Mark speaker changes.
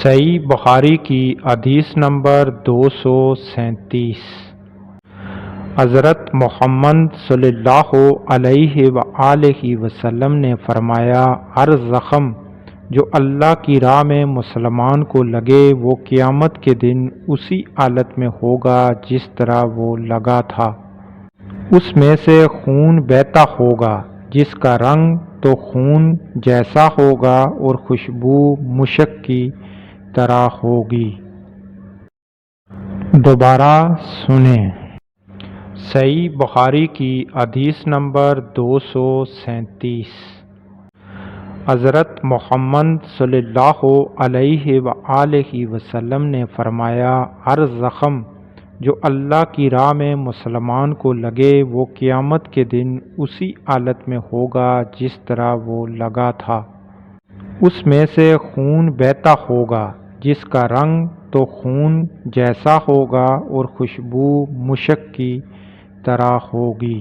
Speaker 1: صحیح بخاری کی حدیث نمبر 237۔ حضرت محمد صلی اللہ علیہ وآلہ وسلم نے فرمایا، ہر زخم جو اللہ کی راہ میں مسلمان کو لگے وہ قیامت کے دن اسی حالت میں ہوگا جس طرح وہ لگا تھا۔ اس میں سے خون بہتا ہوگا جس کا رنگ تو خون جیسا ہوگا اور خوشبو مشک کی طرح ہوگی۔ دوبارہ سنیں۔ صحیح بخاری کی حدیث نمبر 237۔ حضرت محمد صلی اللہ علیہ وآلہ وسلم نے فرمایا، ہر زخم جو اللہ کی راہ میں مسلمان کو لگے وہ قیامت کے دن اسی حالت میں ہوگا جس طرح وہ لگا تھا۔ اس میں سے خون بہتا ہوگا جس کا رنگ تو خون جیسا ہوگا اور خوشبو مشک کی طرح ہوگی۔